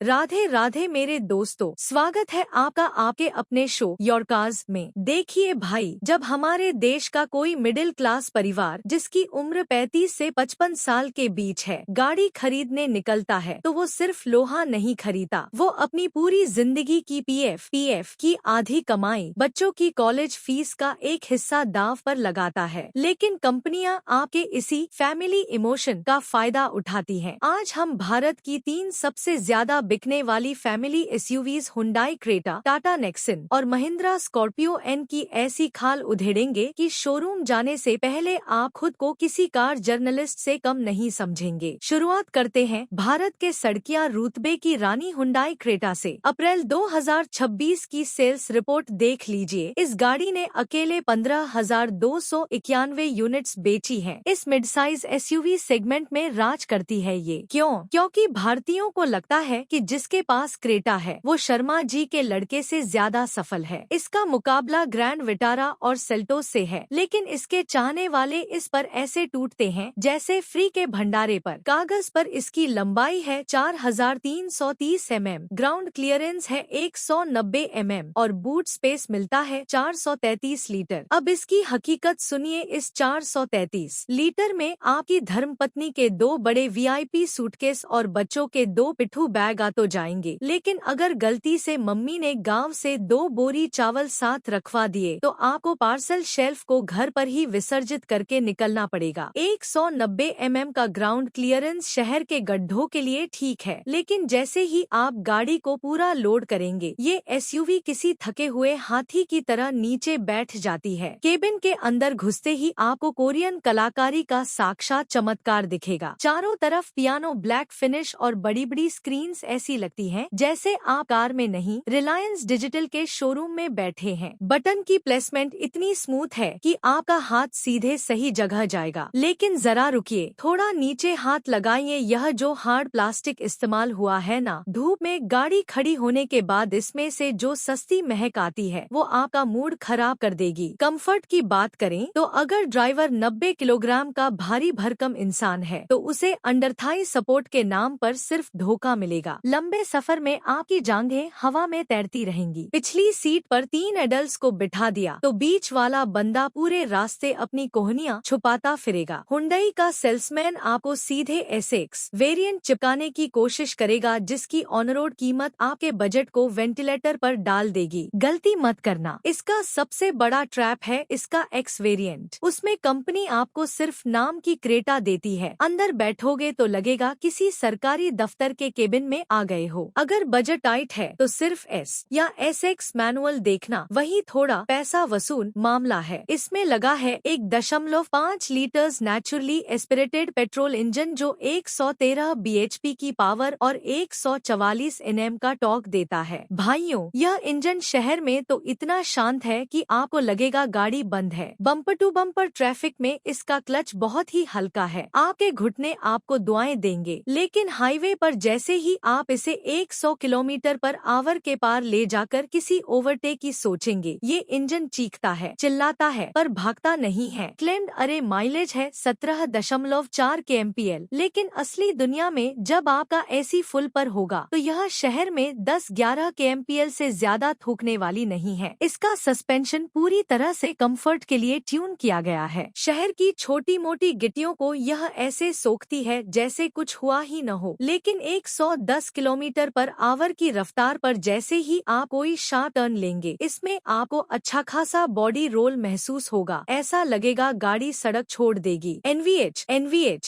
राधे राधे मेरे दोस्तों, स्वागत है आपका आपके अपने शो योर कार्स में। देखिए भाई, जब हमारे देश का कोई मिडिल क्लास परिवार जिसकी उम्र 35 से 55 साल के बीच है गाड़ी खरीदने निकलता है तो वो सिर्फ लोहा नहीं खरीदता, वो अपनी पूरी जिंदगी की पीएफ की आधी कमाई, बच्चों की कॉलेज फीस का एक हिस्सा दांव पर लगाता है। लेकिन कंपनियां आपके इसी फैमिली इमोशन का फायदा उठाती हैं। आज हम भारत की 3 सबसे ज्यादा बिकने वाली family SUVs Hyundai Creta, Tata Nexon और महिंद्रा स्कॉर्पियो एन की ऐसी खाल उधेड़ेंगे कि शोरूम जाने से पहले आप खुद को किसी कार जर्नलिस्ट से कम नहीं समझेंगे। शुरुआत करते हैं भारत के सड़किया रुतबे की रानी हुंडई क्रेटा से। अप्रैल 2026 की सेल्स रिपोर्ट देख लीजिए। इस गाड़ी ने अकेले 15,291 यूनिट्स बेची हैं। इस मिड साइज एसयूवी सेगमेंट में राज करती है ये। क्योंकि भारतीयों को लगता है कि जिसके पास क्रेटा है वो शर्मा जी के लड़के से ज्यादा सफल है। इसका मुकाबला ग्रैंड विटारा और सेल्टोस से है, लेकिन इसके चाहने वाले इस पर ऐसे टूटते हैं जैसे फ्री के भंडारे पर। कागज पर इसकी लंबाई है 4,330 mm, ग्राउंड क्लियरेंस है 190 mm और बूट स्पेस मिलता है 433 लीटर। अब इसकी हकीकत सुनिए। इस 433 लीटर में आपकी धर्मपत्नी के 2 बड़े वीआईपी सूटकेस और बच्चों के 2 पिट्ठू बैग आ तो जाएंगे, लेकिन अगर गलती से मम्मी ने गांव से 2 बोरी चावल साथ रखवा दिए तो आपको पार्सल शेल्फ को घर पर ही विसर्जित करके निकलना पड़ेगा। 190 mm का ग्राउंड क्लियरेंस शहर के गड्ढों के लिए ठीक है, लेकिन जैसे ही आप गाड़ी को पूरा लोड करेंगे ये एसयूवी किसी थके हुए हाथी की तरह नीचे बैठ जाती है। केबिन के अंदर घुसते ही आपको कोरियन कलाकारी का साक्षात चमत्कार दिखेगा। चारों तरफ पियानो ब्लैक फिनिश और बड़ी बड़ी स्क्रीन्स ऐसी लगती हैं जैसे आप कार में नहीं, रिलायंस डिजिटल के शोरूम में बैठे हैं। बटन की प्लेसमेंट इतनी स्मूथ है कि आपका हाथ सीधे सही जगह जाएगा। लेकिन जरा रुकिए, थोड़ा नीचे हाथ लगाइए। यह जो हार्ड प्लास्टिक इस्तेमाल हुआ है ना, धूप में गाड़ी खड़ी होने के बाद इसमें से जो सस्ती महक आती है वो आपका मूड खराब कर देगी। कंफर्ट की बात करें तो अगर ड्राइवर 90 किलोग्राम का भारी भरकम इंसान है तो उसे अंडर थाई सपोर्ट के नाम पर सिर्फ धोखा मिलेगा। लंबे सफर में आपकी जांघें हवा में तैरती रहेंगी। पिछली सीट पर 3 एडल्ट्स को बिठा दिया तो बीच वाला बंदा पूरे रास्ते अपनी कोहनियां छुपाता फिरेगा। हुंडई का सेल्समैन आपको सीधे एसेक्स वेरिएंट चिपकाने की कोशिश करेगा जिसकी ऑन रोड कीमत आपके बजट को वेंटिलेटर पर डाल देगी। गलती मत करना, इसका सबसे बड़ा ट्रैप है इसका एक्स वेरिएंट। उसमें कंपनी आपको सिर्फ नाम की क्रेटा देती है, अंदर बैठोगे तो लगेगा किसी सरकारी दफ्तर के केबिन में आ गए हो। अगर बजट टाइट है तो सिर्फ एस या एसएक्स मैनुअल देखना, वही थोड़ा पैसा वसूल मामला है। इसमें लगा है 1.5 litres naturally aspirated petrol engine जो 113 bhp की पावर और 144 Nm का टॉर्क देता है। भाइयों, यह इंजन शहर में तो इतना शांत है कि आपको लगेगा गाड़ी बंद है। बम्पर टू बम्पर ट्रैफिक में इसका क्लच बहुत ही हल्का है, आपके घुटने आपको दुआएं देंगे। लेकिन हाईवे पर जैसे ही आप इसे 100 किलोमीटर पर आवर के पार ले जाकर किसी ओवरटेक की सोचेंगे, ये इंजन चीखता है, चिल्लाता है पर भागता नहीं है। क्लेम्ड अरे माइलेज है 17.4 kmpl, लेकिन असली दुनिया में जब आपका एसी फुल पर होगा तो यह शहर में 10-11 kmpl से ज्यादा थूकने वाली नहीं है। इसका सस्पेंशन पूरी तरह से कंफर्ट के लिए ट्यून किया गया है। शहर की छोटी मोटी गिट्टियों को यह ऐसे सोखती है जैसे कुछ हुआ ही न हो, लेकिन 110 किलोमीटर पर आवर की रफ्तार पर जैसे ही आप कोई शार्प टर्न लेंगे इसमें आपको अच्छा खासा बॉडी रोल महसूस होगा। ऐसा लगेगा गाड़ी सड़क छोड़ देगी। एनवीएच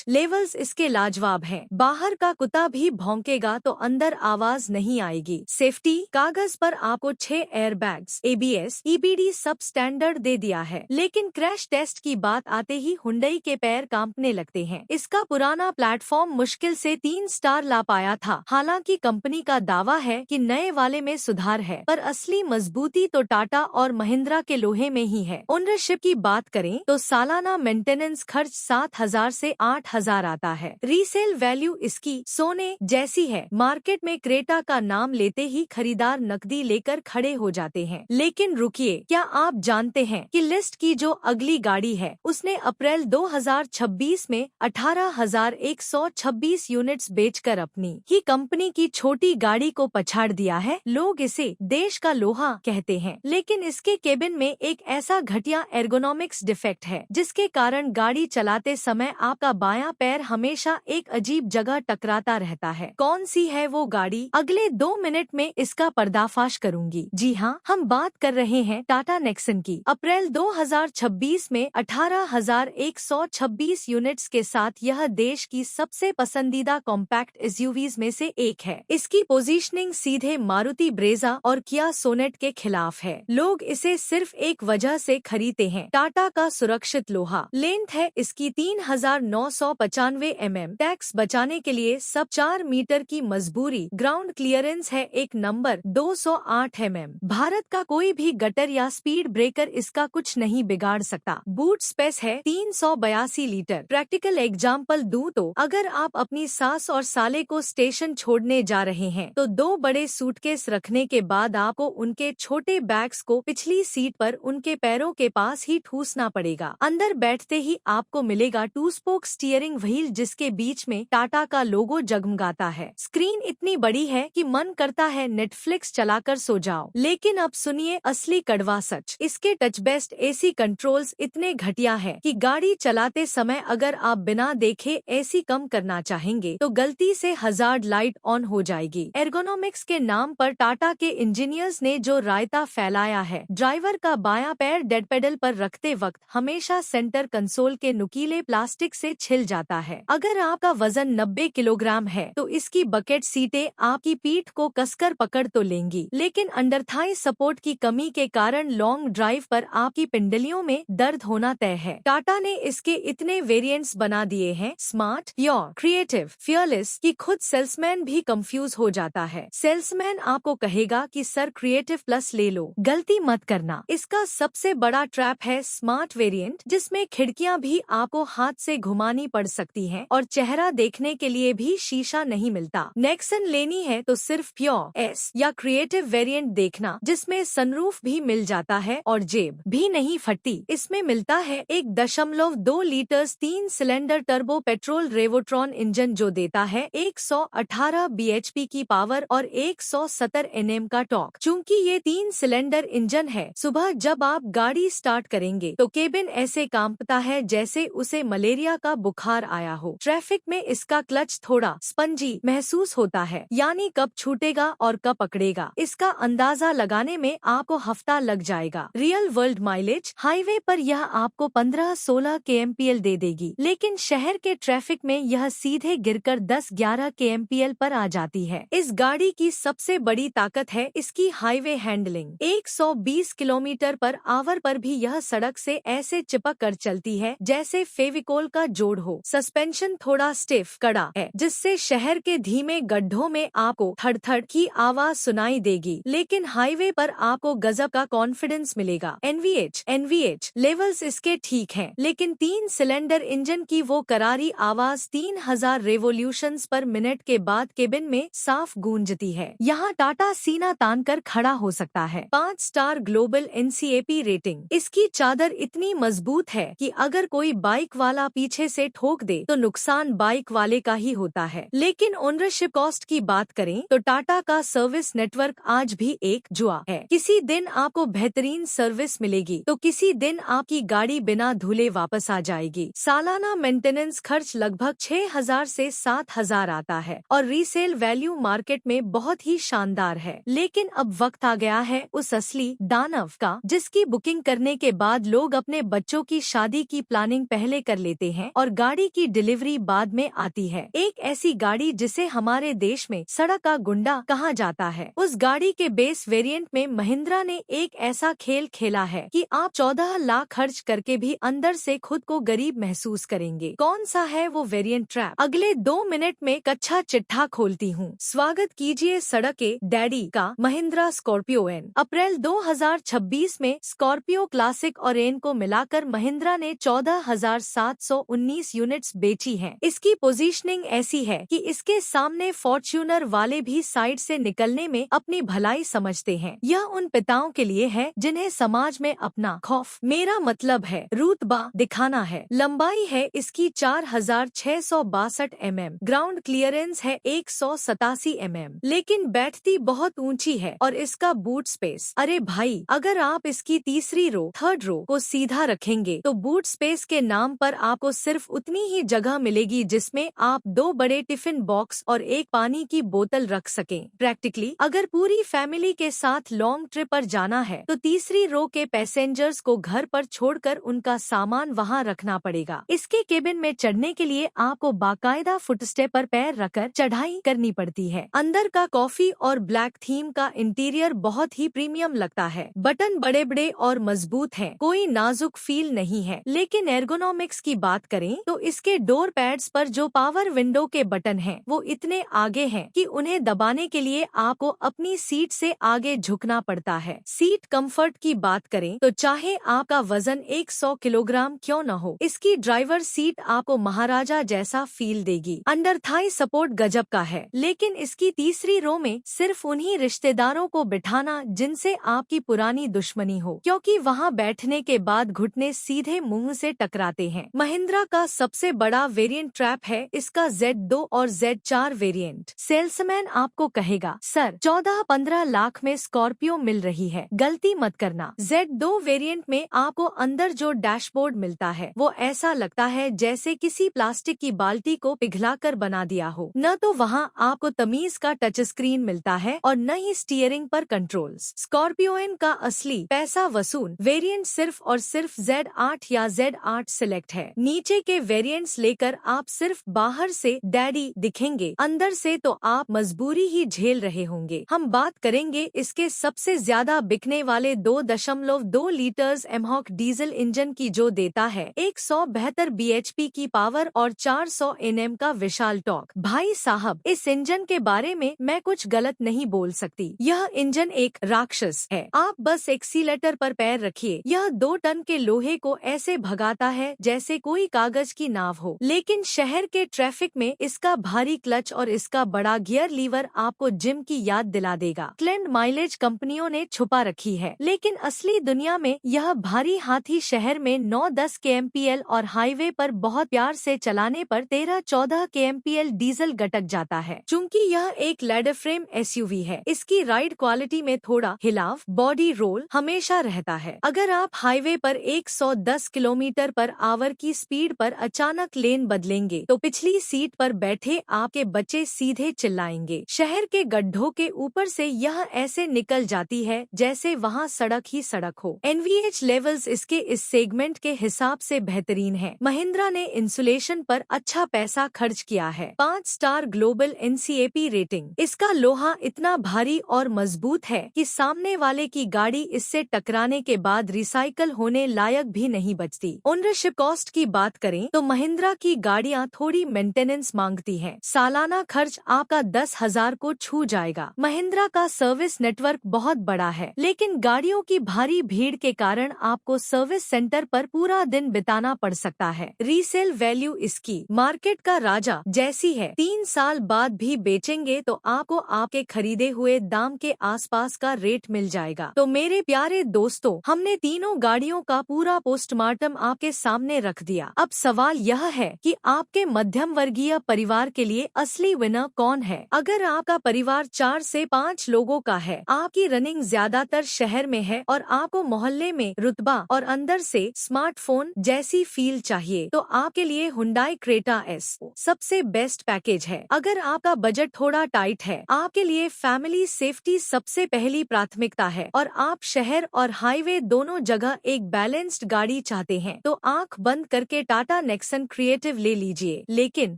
लेवल्स इसके लाजवाब हैं। बाहर का कुत्ता भी भौंकेगा तो अंदर आवाज नहीं आएगी। सेफ्टी कागज पर आपको 6 एयरबैग्स, एबीएस, ईबीडी सब स्टैंडर्ड दे दिया है, लेकिन क्रैश टेस्ट की बात आते ही हुंडई के पैर कांपने लगते हैं। इसका पुराना प्लेटफॉर्म मुश्किल से 3 स्टार ला पाया था। हालांकि कंपनी का दावा है कि नए वाले में सुधार है, पर असली मजबूती तो टाटा और महिंद्रा के लोहे में ही है। ओनरशिप की बात करें तो सालाना मेंटेनेंस खर्च 7,000 से 8,000 आता है। रीसेल वैल्यू इसकी सोने जैसी है। मार्केट में क्रेटा का नाम लेते ही खरीदार नकदी लेकर खड़े हो जाते हैं। लेकिन रुकिए, क्या आप जानते हैं कि लिस्ट की जो अगली गाड़ी है उसने अप्रैल 2026 में 18,126 यूनिट्स बेचकर अपनी ही कंपनी कंपनी की छोटी गाड़ी को पछाड़ दिया है। लोग इसे देश का लोहा कहते हैं, लेकिन इसके केबिन में एक ऐसा घटिया एर्गोनॉमिक्स डिफेक्ट है जिसके कारण गाड़ी चलाते समय आपका बायां पैर हमेशा एक अजीब जगह टकराता रहता है। कौन सी है वो गाड़ी? अगले 2 मिनट में इसका पर्दाफाश करूंगी। जी हाँ, हम बात कर रहे हैं टाटा नेक्सन की। अप्रैल 2026 में 18,126 यूनिट्स के साथ यह देश की सबसे पसंदीदा कॉम्पैक्ट एसयूवीज में से एक है। इसकी पोजीशनिंग सीधे मारुति ब्रेजा और किया सोनेट के खिलाफ है। लोग इसे सिर्फ एक वजह से खरीदते हैं, टाटा का सुरक्षित लोहा। लेंथ है इसकी 3,995 mm। टैक्स बचाने के लिए सब 4 मीटर की मजबूरी। ग्राउंड क्लियरेंस है एक नंबर 208 mm। भारत का कोई भी गटर या स्पीड ब्रेकर इसका कुछ नहीं बिगाड़ सकता। बूट स्पेस है 382 लीटर। प्रैक्टिकल एग्जाम्पल दूं तो अगर आप अपनी सास और साले को स्टेशन छोड़ने जा रहे हैं तो 2 बड़े सूटकेस रखने के बाद आपको उनके छोटे बैग्स को पिछली सीट पर उनके पैरों के पास ही ठूसना पड़ेगा। अंदर बैठते ही आपको मिलेगा 2 स्पोक स्टीयरिंग व्हील जिसके बीच में टाटा का लोगो जगमगाता है। स्क्रीन इतनी बड़ी है कि मन करता है नेटफ्लिक्स चलाकर सो जाओ। लेकिन अब सुनिए असली कड़वा सच। इसके टच बेस्ड एसी कंट्रोल्स इतने घटिया है कि गाड़ी चलाते समय अगर आप बिना देखे एसी कम करना चाहेंगे तो गलती से हजार्ड लाइट ऑन हो जाएगी। एर्गोनॉमिक्स के नाम पर टाटा के इंजीनियर्स ने जो रायता फैलाया है। ड्राइवर का बायां पैर डेड पेडल पर रखते वक्त हमेशा सेंटर कंसोल के नुकीले प्लास्टिक से छिल जाता है। अगर आपका वजन 90 किलोग्राम है तो इसकी बकेट सीटें आपकी पीठ को कसकर पकड़ तो लेंगी, लेकिन अंडर थाई सपोर्ट की कमी के कारण लॉन्ग ड्राइव पर आपकी पिंडलियों में दर्द होना तय है। टाटा ने इसके इतने वेरिएंट्स बना दिए हैं, स्मार्ट, प्योर, क्रिएटिव, फियरलेस, कि खुद सेल्समैन भी कंफ्यूज हो जाता है। सेल्समैन आपको कहेगा कि सर क्रिएटिव प्लस ले लो, गलती मत करना। इसका सबसे बड़ा ट्रैप है स्मार्ट वेरिएंट, जिसमें खिड़कियां भी आपको हाथ से घुमानी पड़ सकती हैं और चेहरा देखने के लिए भी शीशा नहीं मिलता। नेक्सन लेनी है तो सिर्फ प्योर एस या क्रिएटिव वेरिएंट देखना, जिसमें सनरूफ भी मिल जाता है और जेब भी नहीं फटती। इसमें मिलता है 1.2 litres 3 cylinder turbo petrol Revotron engine जो देता है 118 bhp की पावर और 170 Nm का टॉर्क। चूंकि ये 3 सिलेंडर इंजन है, सुबह जब आप गाड़ी स्टार्ट करेंगे तो केबिन ऐसे कांपता है जैसे उसे मलेरिया का बुखार आया हो। ट्रैफिक में इसका क्लच थोड़ा स्पंजी महसूस होता है, यानी कब छूटेगा और कब पकड़ेगा इसका अंदाजा लगाने में आपको हफ्ता लग जाएगा। रियल वर्ल्ड माइलेज हाईवे पर यह आपको 15-16 kmpl दे देगी, लेकिन शहर के ट्रैफिक में यह सीधे गिरकर 10-11 kmpl पर आ जाती है। इस गाड़ी की सबसे बड़ी ताकत है इसकी highway handling. 120 kilometre per hour पर भी यह सड़क से ऐसे चिपक कर चलती है जैसे फेविकोल का जोड़ हो। सस्पेंशन थोड़ा स्टिफ कड़ा है, जिससे शहर के धीमे गड्ढों में आपको थड़-थड़ की आवाज सुनाई देगी, लेकिन हाईवे पर आपको गजब का कॉन्फिडेंस मिलेगा। एनवीएच लेवल्स इसके ठीक हैं, लेकिन 3 सिलेंडर इंजन की वो करारी आवाज 3000 रेवोल्यूशंस पर मिनट के बाद केबिन में साफ गूंजती है। यहाँ टाटा सीना तान कर खड़ा हो सकता है। 5 स्टार ग्लोबल NCAP रेटिंग। इसकी चादर इतनी मजबूत है कि अगर कोई बाइक वाला पीछे से ठोक दे तो नुकसान बाइक वाले का ही होता है। लेकिन ओनरशिप कॉस्ट की बात करें तो टाटा का सर्विस नेटवर्क आज भी एक जुआ है। किसी दिन आपको बेहतरीन सर्विस मिलेगी तो किसी दिन आपकी गाड़ी बिना धुले वापस आ जाएगी। सालाना मेंटेनेंस खर्च लगभग 6,000 से 7,000 आता है और रीसेल वैल्यू मार्केट में बहुत ही शानदार है। लेकिन अब वक्त आ गया है उस असली दानव का, जिसकी बुकिंग करने के बाद लोग अपने बच्चों की शादी की प्लानिंग पहले कर लेते हैं और गाड़ी की डिलीवरी बाद में आती है। एक ऐसी गाड़ी जिसे हमारे देश में सड़क का गुंडा कहा जाता है। उस गाड़ी के बेस वेरिएंट में महिंद्रा ने एक ऐसा खेल खेला है कि आप 14 लाख खर्च करके भी अंदर से खुद को गरीब महसूस करेंगे। कौन सा है वो वेरिएंट ट्रैप? अगले 2 मिनट में कच्चा चिट्ठा खोलती हूँ। स्वागत कीजिए सड़क के डैडी का, महिंद्रा स्कॉर्पियो एन। अप्रैल 2026 में स्कॉर्पियो क्लासिक और एन को मिलाकर महिंद्रा ने 14,719 यूनिट्स बेची हैं। इसकी पोजीशनिंग ऐसी है कि इसके सामने फॉर्च्यूनर वाले भी साइड से निकलने में अपनी भलाई समझते हैं। यह उन पिताओं के लिए है जिन्हें समाज में अपना खौफ, मेरा मतलब है रुतबा, दिखाना है। लंबाई है इसकी 4,662 mm। ग्राउंड क्लियरेंस है 187 mm, लेकिन बैठती बहुत ऊंची है और इसका बूट स्पेस, अरे भाई, अगर आप इसकी तीसरी रो, थर्ड रो को सीधा रखेंगे तो बूट स्पेस के नाम पर आपको सिर्फ उतनी ही जगह मिलेगी जिसमें आप 2 बड़े टिफिन बॉक्स और एक पानी की बोतल रख सकें। प्रैक्टिकली अगर पूरी फैमिली के साथ लॉन्ग ट्रिप पर जाना है तो तीसरी रो के पैसेंजर्स को घर पर छोड़कर उनका सामान वहां रखना पड़ेगा। इसके केबिन में चढ़ने के लिए आपको बाकायदा फुटस्टेप पर पैर रखकर चढ़ाई करनी पड़ती है। अंदर का कॉफी और ब्लैक थीम का इंटीरियर बहुत ही प्रीमियम लगता है। बटन बड़े बड़े और मजबूत हैं, कोई नाजुक फील नहीं है। लेकिन एर्गोनॉमिक्स की बात करें तो इसके डोर पैड्स पर जो पावर विंडो के बटन हैं, वो इतने आगे हैं कि उन्हें दबाने के लिए आपको अपनी सीट से आगे झुकना पड़ता है। सीट कंफर्ट की बात करें तो चाहे आपका वजन 100 किलोग्राम क्यों न हो, इसकी ड्राइवर सीट आपको महाराजा जैसा फील देगी। अंडर थाई सपोर्ट गजब का है, लेकिन इसकी तीसरी रो में सिर्फ उन्हीं रिश्तेदारों को बिठाना जिनसे आपकी पुरानी दुश्मनी हो, क्योंकि वहां बैठने के बाद घुटने सीधे मुंह से टकराते हैं। महिंद्रा का सबसे बड़ा वेरिएंट ट्रैप है इसका Z2 और Z4 वेरिएंट। सेल्समैन आपको कहेगा, सर 14-15 लाख में स्कॉर्पियो मिल रही है, गलती मत करना। Z2 वेरिएंट में आपको अंदर जो डैशबोर्ड मिलता है वो ऐसा लगता है जैसे किसी प्लास्टिक की बाल्टी को पिघलाकर बना दिया हो। न तो वहाँ आपको तमीज का टच स्क्रीन मिलता है और न ही स्टीयरिंग पर कंट्रोल्स। स्कॉर्पियोन का असली पैसा वसूल वेरिएंट सिर्फ और सिर्फ Z8 या Z8 सिलेक्ट है। नीचे के वेरिएंट्स लेकर आप सिर्फ बाहर से डैडी दिखेंगे, अंदर से तो आप मजबूरी ही झेल रहे होंगे। हम बात करेंगे इसके सबसे ज्यादा बिकने वाले 2.2 लीटर्स एमहॉक डीजल इंजन की, जो देता है 172 bhp की पावर और 400 Nm का विशाल टॉर्क। भाई साहब, इस इंजन के बारे में मैं कुछ गलत नहीं बोल सकती। यह इंजन एक राक्षस है। आप बस एक्सीलेटर पर पैर रखिए, यह 2 टन के लोहे को ऐसे भगाता है जैसे कोई कागज की नाव हो। लेकिन शहर के ट्रैफिक में इसका भारी क्लच और इसका बड़ा गियर लीवर आपको जिम की याद दिला देगा। क्लेम्ड माइलेज कंपनियों ने छुपा रखी है, लेकिन असली दुनिया में यह भारी हाथी शहर में 9-10 kmpl और हाईवे पर बहुत प्यार से चलाने पर 13-14 kmpl डीजल गटक जाता है। चूँकि यह एक लैडर फ्रेम SUV है, इसकी राइड क्वालिटी में थोड़ा हिलाव, बॉडी रोल हमेशा रहता है। अगर आप हाईवे पर 110 किलोमीटर पर आवर की स्पीड पर अचानक लेन बदलेंगे तो पिछली सीट पर बैठे आपके बच्चे सीधे चिल्लाएंगे। शहर के गड्ढों के ऊपर से यह ऐसे निकल जाती है जैसे वहाँ सड़क ही सड़क हो। NVH लेवल्स इसके इस सेगमेंट के हिसाब से बेहतरीन है। महिंद्रा ने इंसुलेशन पर अच्छा पैसा खर्च किया है। 5 स्टार ग्लोबल NCAP रेटिंग। इसका लोहा इतना भारी और मजबूत है कि सामने वाले की गाड़ी इससे टकराने के बाद रिसाइकल होने लायक भी नहीं बचती। ओनरशिप कॉस्ट की बात करें तो महिंद्रा की गाड़ियां थोड़ी मेंटेनेंस मांगती हैं। सालाना खर्च आपका 10,000 को छू जाएगा। महिंद्रा का सर्विस नेटवर्क बहुत बड़ा है, लेकिन गाड़ियों की भारी भीड़ के कारण आपको सर्विस सेंटर पर पूरा दिन बिताना पड़ सकता है। रीसेल वैल्यू इसकी मार्केट का राजा जैसी है। 3 साल बाद भी बेचेंगे तो आपको आपके खरीदे हुए दाम के आसपास का रेट मिल जाएगा। तो मेरे प्यारे दोस्तों, हमने तीनों गाड़ियों का पूरा पोस्टमार्टम आपके सामने रख दिया। अब सवाल यह है कि आपके मध्यम वर्गीय परिवार के लिए असली विनर कौन है? अगर आपका परिवार 4 से 5 लोगों का है, आपकी रनिंग ज्यादातर शहर में है और आपको मोहल्ले में रुतबा और अंदर से स्मार्टफोन जैसी फील चाहिए, तो आपके लिए हुंडई क्रेटा S सबसे बेस्ट पैकेज है। अगर आपका बजट थोड़ा टाइट है, आपके लिए फैमिली सेफ्टी सबसे पहली प्राथमिकता है और आप शहर और हाईवे दोनों जगह एक बैलेंस्ड गाड़ी चाहते हैं, तो आंख बंद करके टाटा नेक्सन क्रिएटिव ले लीजिए। लेकिन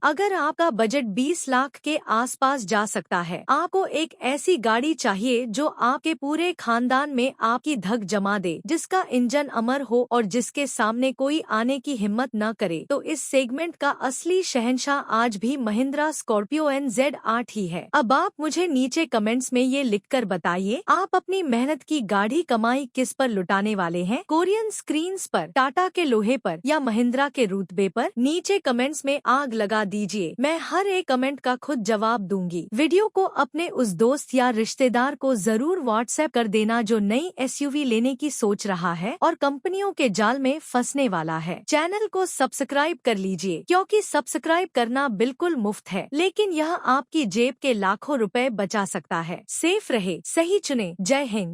अगर आपका बजट 20 लाख के आसपास जा सकता है, आपको एक ऐसी गाड़ी चाहिए जो आपके पूरे खानदान में आपकी धक जमा दे, जिसका इंजन अमर हो और जिसके सामने कोई आने की हिम्मत न करे, तो इस सेगमेंट का असली शहंशाह आज भी महिंद्रा स्कॉर्पियो Z8 ही है। अब आप मुझे नीचे कमेंट्स में ये लिखकर बताइए, आप अपनी मेहनत की गाढ़ी कमाई किस पर लुटाने वाले हैं? कोरियन स्क्रीन्स पर, टाटा के लोहे पर या महिंद्रा के रुतबे पर? नीचे कमेंट्स में आग लगा दीजिए, मैं हर एक कमेंट का खुद जवाब दूंगी। वीडियो को अपने उस दोस्त या रिश्तेदार को जरूर व्हाट्सएप कर देना जो नई SUV लेने की सोच रहा है और कंपनियों के जाल में फंसने वाला है। चैनल को सब्सक्राइब कर लीजिए, क्योंकि सब्सक्राइब करना बिल्कुल मुफ्त है, लेकिन यह आपकी जेब के लाखों रुपए बचा सकता है। सेफ रहे, सही चुने। जय हिंद।